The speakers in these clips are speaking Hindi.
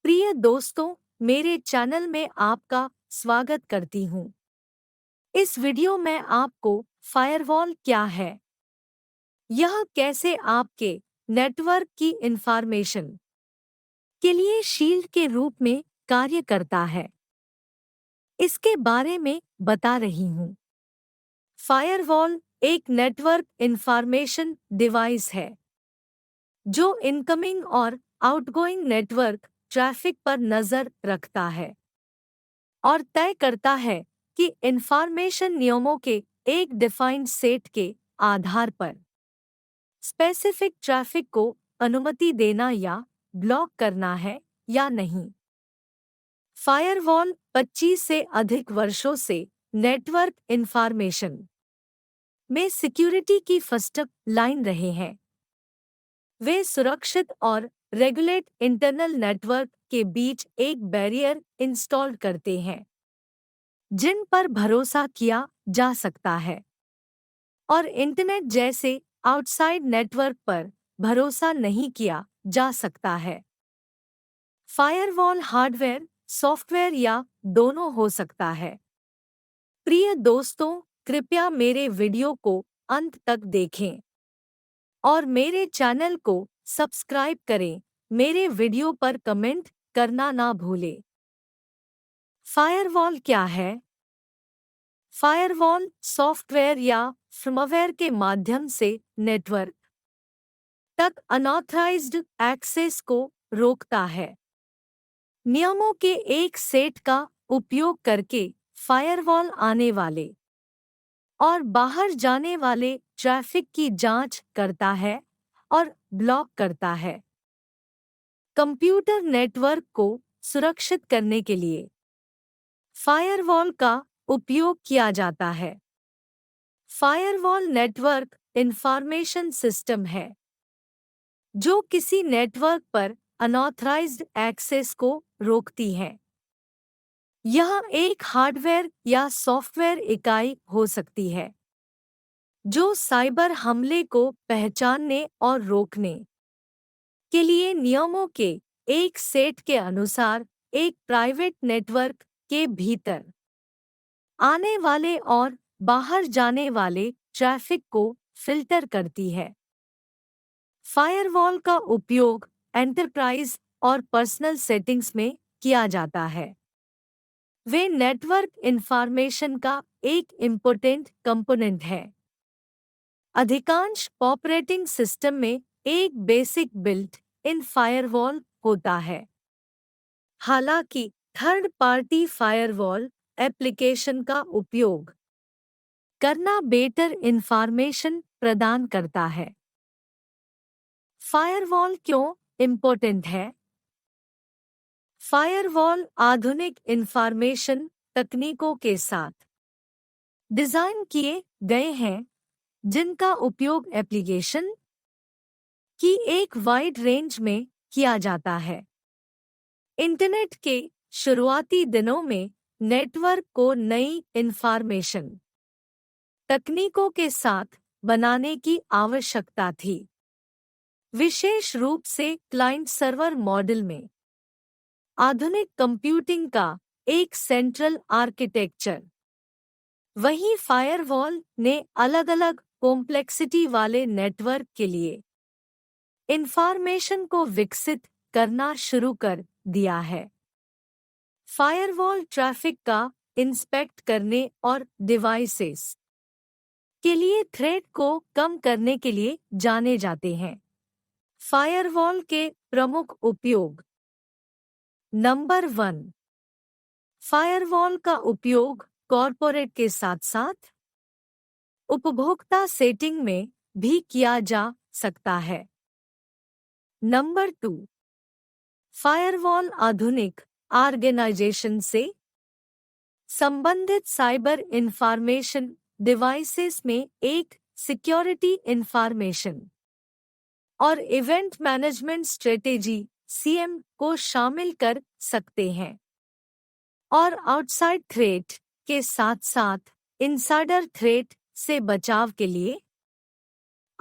प्रिय दोस्तों, मेरे चैनल में आपका स्वागत करती हूँ। इस वीडियो में आपको फायरवॉल क्या है, यह कैसे आपके नेटवर्क की इंफॉर्मेशन के लिए शील्ड के रूप में कार्य करता है, इसके बारे में बता रही हूँ। फायरवॉल एक नेटवर्क इंफॉर्मेशन डिवाइस है जो इनकमिंग और आउटगोइंग नेटवर्क ट्रैफिक पर नज़र रखता है और तय करता है कि इंफॉर्मेशन नियमों के एक डिफाइंड सेट के आधार पर स्पेसिफिक ट्रैफिक को अनुमति देना या ब्लॉक करना है या नहीं। फायरवॉल 25 से अधिक वर्षों से नेटवर्क इंफॉर्मेशन में सिक्योरिटी की फर्स्ट लाइन रहे हैं। वे सुरक्षित और रेगुलेट इंटरनल नेटवर्क के बीच एक बैरियर इंस्टॉल करते हैं जिन पर भरोसा किया जा सकता है और इंटरनेट जैसे आउटसाइड नेटवर्क पर भरोसा नहीं किया जा सकता है। फायरवॉल हार्डवेयर, सॉफ्टवेयर या दोनों हो सकता है। प्रिय दोस्तों, कृपया मेरे वीडियो को अंत तक देखें और मेरे चैनल को सब्सक्राइब करें। मेरे वीडियो पर कमेंट करना ना भूलें। फायरवॉल क्या है? फायरवॉल सॉफ्टवेयर या फर्मवेयर के माध्यम से नेटवर्क तक अनऑथराइज्ड एक्सेस को रोकता है। नियमों के एक सेट का उपयोग करके फायरवॉल आने वाले और बाहर जाने वाले ट्रैफिक की जांच करता है और ब्लॉक करता है। कंप्यूटर नेटवर्क को सुरक्षित करने के लिए फायरवॉल का उपयोग किया जाता है। फायरवॉल नेटवर्क इंफॉर्मेशन सिस्टम है जो किसी नेटवर्क पर अनऑथराइज्ड एक्सेस को रोकती है। यह एक हार्डवेयर या सॉफ्टवेयर इकाई हो सकती है जो साइबर हमले को पहचानने और रोकने के लिए नियमों के एक सेट के अनुसार एक प्राइवेट नेटवर्क के भीतर आने वाले और बाहर जाने वाले ट्रैफिक को फिल्टर करती है। फायरवॉल का उपयोग एंटरप्राइज और पर्सनल सेटिंग्स में किया जाता है। वे नेटवर्क इंफॉर्मेशन का एक इम्पोर्टेंट कंपोनेंट है। अधिकांश ऑपरेटिंग सिस्टम में एक बेसिक बिल्ट इन फायरवॉल होता है। हालांकि थर्ड पार्टी फायरवॉल एप्लीकेशन का उपयोग करना बेटर इंफॉर्मेशन प्रदान करता है। फायरवॉल क्यों इम्पोर्टेंट है? फायरवॉल आधुनिक इंफॉर्मेशन तकनीकों के साथ डिजाइन किए गए हैं जिनका उपयोग एप्लीकेशन की एक वाइड रेंज में किया जाता है। इंटरनेट के शुरुआती दिनों में नेटवर्क को नई इंफॉर्मेशन तकनीकों के साथ बनाने की आवश्यकता थी, विशेष रूप से क्लाइंट सर्वर मॉडल में। आधुनिक कंप्यूटिंग का एक सेंट्रल आर्किटेक्चर, वहीं फायरवॉल ने अलग-अलग कॉम्प्लेक्सिटी वाले नेटवर्क के लिए इंफॉर्मेशन को विकसित करना शुरू कर दिया है। फायरवॉल ट्रैफिक का इंस्पेक्ट करने और डिवाइसेस के लिए थ्रेट को कम करने के लिए जाने जाते हैं। फायरवॉल के प्रमुख उपयोग। नंबर 1, फायरवॉल का उपयोग कॉर्पोरेट के साथ साथ उपभोक्ता सेटिंग में भी किया जा सकता है। नंबर 2, फायरवॉल आधुनिक ऑर्गेनाइजेशन से संबंधित साइबर इंफॉर्मेशन डिवाइसेस में एक सिक्योरिटी इंफॉर्मेशन और इवेंट मैनेजमेंट स्ट्रेटेजी (सीएम) को शामिल कर सकते हैं और आउटसाइड थ्रेट के साथ-साथ इनसाइडर थ्रेट से बचाव के लिए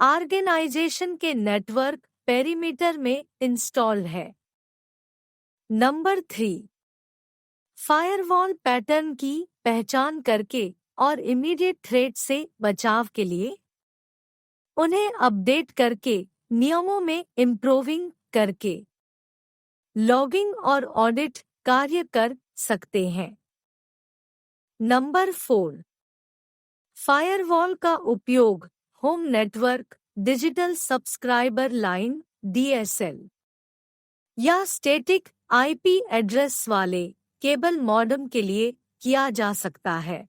ऑर्गेनाइजेशन के नेटवर्क पेरीमीटर में इंस्टॉल्ड है। नंबर 3, फायरवॉल पैटर्न की पहचान करके और इमीडिएट थ्रेट से बचाव के लिए उन्हें अपडेट करके, नियमों में इम्प्रूविंग करके लॉगिंग और ऑडिट कार्य कर सकते हैं। नंबर 4, फायरवॉल का उपयोग home network, digital subscriber line (DSL) या स्टैटिक IP एड्रेस वाले केबल मॉडेम के लिए किया जा सकता है।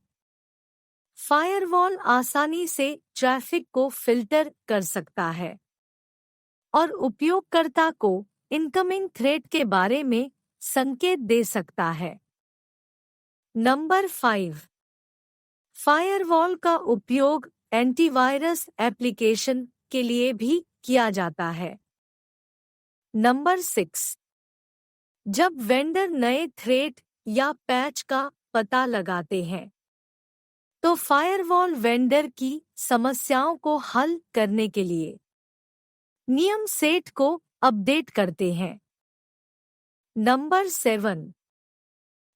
फायरवॉल आसानी से ट्रैफिक को फिल्टर कर सकता है और उपयोगकर्ता को इनकमिंग थ्रेट के बारे में संकेत दे सकता है। नंबर 5, फायरवॉल का उपयोग एंटीवायरस एप्लीकेशन के लिए भी किया जाता है। नंबर 6, जब वेंडर नए थ्रेट या पैच का पता लगाते हैं तो फायरवॉल वेंडर की समस्याओं को हल करने के लिए नियम सेट को अपडेट करते हैं। नंबर 7,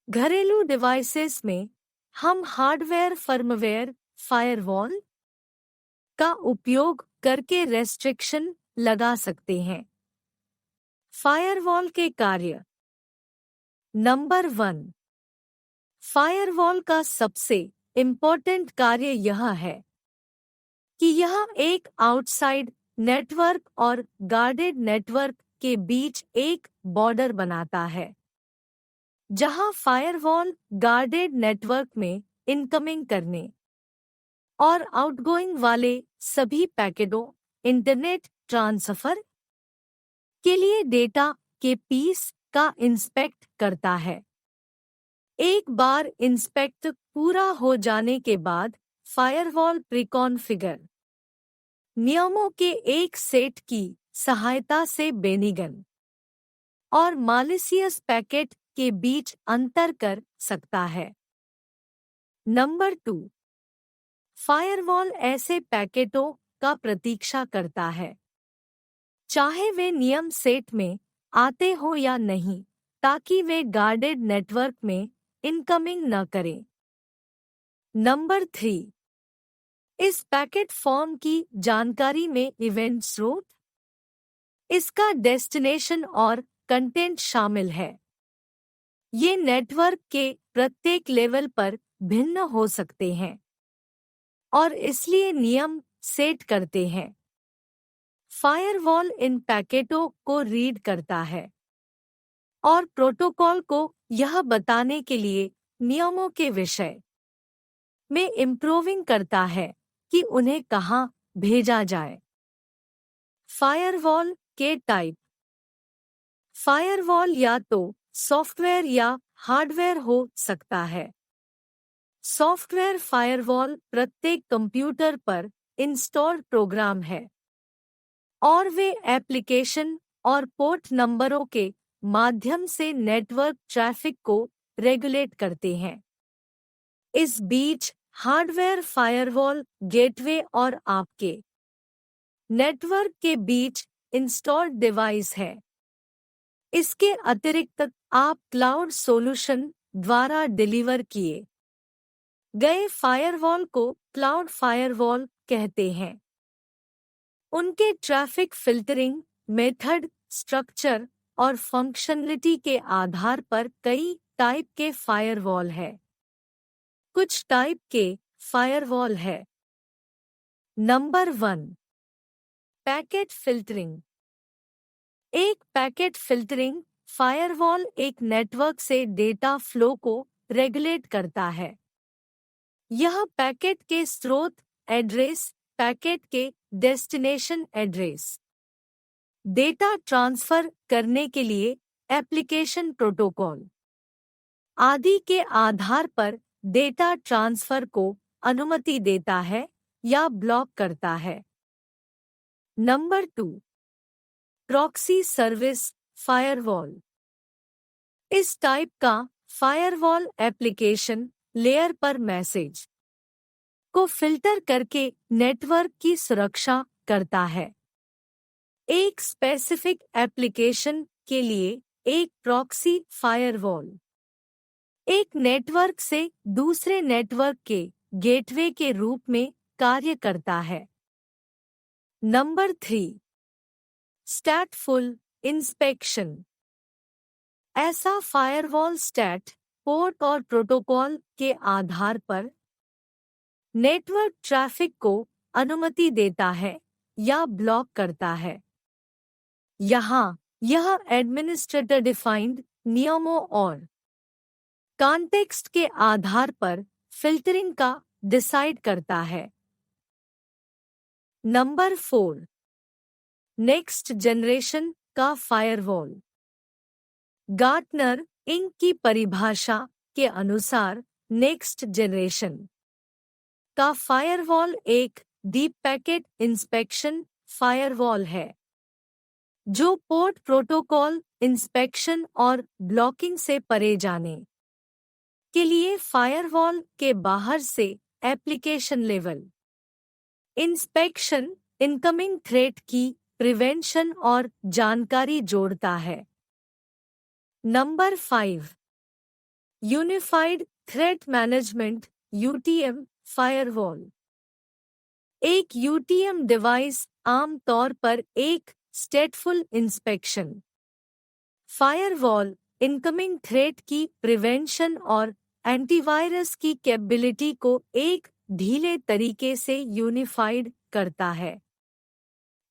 घरेलू डिवाइसेस में हम हार्डवेयर फर्मवेयर फायरवॉल का उपयोग करके रेस्ट्रिक्शन लगा सकते हैं। फायरवॉल के कार्य। नंबर 1, फायरवॉल का सबसे इम्पोर्टेंट कार्य यह है कि यह एक आउटसाइड नेटवर्क और गार्डेड नेटवर्क के बीच एक बॉर्डर बनाता है, जहां फायरवॉल गार्डेड नेटवर्क में इनकमिंग करने और आउटगोइंग वाले सभी पैकेटों इंटरनेट ट्रांसफर के लिए डेटा के पीस का इंस्पेक्ट करता है। एक बार इंस्पेक्ट पूरा हो जाने के बाद फायरवॉल प्रीकॉन्फ़िगर नियमों के एक सेट की सहायता से बेनिगन और मालिशियस पैकेट के बीच अंतर कर सकता है। नंबर 2, फायरवॉल ऐसे पैकेटों का प्रतीक्षा करता है, चाहे वे नियम सेट में आते हो या नहीं, ताकि वे गार्डेड नेटवर्क में इनकमिंग न करें। नंबर 3, इस पैकेट फॉर्म की जानकारी में इवेंट स्रोत, इसका डेस्टिनेशन और कंटेंट शामिल है। ये नेटवर्क के प्रत्येक लेवल पर भिन्न हो सकते हैं और इसलिए नियम सेट करते हैं। फायरवॉल इन पैकेटों को रीड करता है और प्रोटोकॉल को यह बताने के लिए नियमों के विषय में इम्प्रूविंग करता है कि उन्हें कहां भेजा जाए। फायरवॉल के टाइप। फायरवॉल या तो सॉफ्टवेयर या हार्डवेयर हो सकता है। सॉफ्टवेयर फायरवॉल प्रत्येक कंप्यूटर पर इंस्टॉल्ड प्रोग्राम है और वे एप्लीकेशन और पोर्ट नंबरों के माध्यम से नेटवर्क ट्रैफिक को रेगुलेट करते हैं। इस बीच हार्डवेयर फायरवॉल गेटवे और आपके नेटवर्क के बीच इंस्टॉल्ड डिवाइस है। इसके अतिरिक्त आप क्लाउड सॉल्यूशन द्वारा डिलीवर किए गए फायरवॉल को क्लाउड फायरवॉल कहते हैं। उनके ट्रैफिक फिल्टरिंग मेथड, स्ट्रक्चर और फंक्शनलिटी के आधार पर कई टाइप के फायरवॉल है। कुछ टाइप के फायरवॉल है। Number 1, packet filtering. एक पैकेट फिल्टरिंग फायरवॉल एक नेटवर्क से डेटा फ्लो को रेगुलेट करता है। यह पैकेट के स्रोत एड्रेस, पैकेट के डेस्टिनेशन एड्रेस, डेटा ट्रांसफर करने के लिए एप्लीकेशन प्रोटोकॉल आदि के आधार पर डेटा ट्रांसफर को अनुमति देता है या ब्लॉक करता है। Number 2, proxy service firewall. इस टाइप का फायरवॉल एप्लीकेशन लेयर पर मैसेज को फिल्टर करके नेटवर्क की सुरक्षा करता है। एक स्पेसिफिक एप्लीकेशन के लिए एक प्रॉक्सी फायरवॉल एक नेटवर्क से दूसरे नेटवर्क के गेटवे के रूप में कार्य करता है। Number 3, stateful inspection. ऐसा फायरवॉल स्टैट पोर्ट और प्रोटोकॉल के आधार पर नेटवर्क ट्रैफिक को अनुमति देता है या ब्लॉक करता है। यहाँ यह एडमिनिस्ट्रेटर डिफाइंड नियमों और कॉन्टेक्स्ट के आधार पर फिल्टरिंग का डिसाइड करता है। नंबर 4, नेक्स्ट जनरेशन का फायरवॉल। गार्टनर इंक की परिभाषा के अनुसार नेक्स्ट जनरेशन का फायरवॉल एक डीप पैकेट इंस्पेक्शन फायरवॉल है जो पोर्ट प्रोटोकॉल इंस्पेक्शन और ब्लॉकिंग से परे जाने के लिए फायरवॉल के बाहर से application level inspection, incoming threat की प्रिवेंशन और जानकारी जोड़ता है। Number 5, unified threat management UTM firewall. एक यूटीएम डिवाइस आम तौर पर एक स्टेटफुल इंस्पेक्शन फायरवॉल, इनकमिंग थ्रेट की प्रिवेंशन और एंटीवायरस की कैपेबिलिटी को एक ढीले तरीके से यूनिफाइड करता है।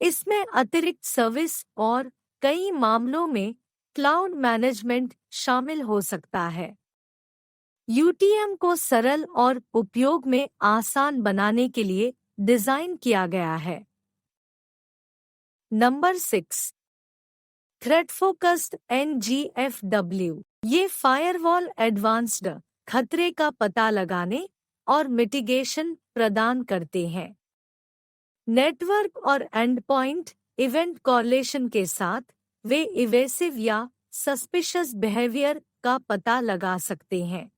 इसमें अतिरिक्त सर्विस और कई मामलों में क्लाउड मैनेजमेंट शामिल हो सकता है। यूटीएम को सरल और उपयोग में आसान बनाने के लिए डिजाइन किया गया है। Number 6, threat focused NGFW. ये फायरवॉल एडवांस्ड खतरे का पता लगाने और मिटिगेशन प्रदान करते हैं। नेटवर्क और एंडपॉइंट इवेंट कॉरलेशन के साथ वे इवेसिव या सस्पिशियस बिहेवियर का पता लगा सकते हैं।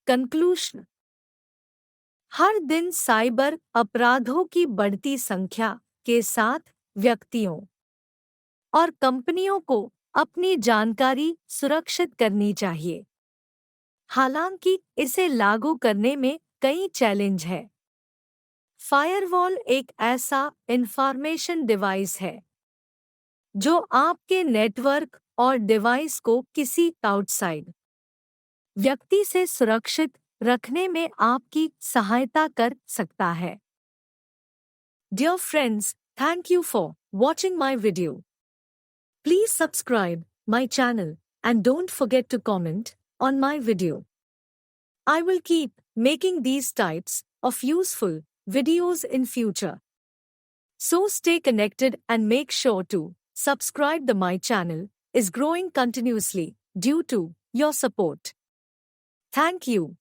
कंक्लूजन, हर दिन साइबर अपराधों की बढ़ती संख्या के साथ व्यक्तियों और कंपनियों को अपनी जानकारी सुरक्षित करनी चाहिए। हालांकि इसे लागू करने में कई चैलेंज है। फायरवॉल एक ऐसा इंफॉर्मेशन डिवाइस है जो आपके नेटवर्क और डिवाइस को किसी आउटसाइड व्यक्ति से सुरक्षित रखने में आपकी सहायता कर सकता है। Dear friends, thank you for watching my video. Please subscribe my channel and don't forget to comment on my video. I will keep making these types of useful videos in future. So stay connected and make sure to subscribe. My channel is growing continuously due to your support. Thank you.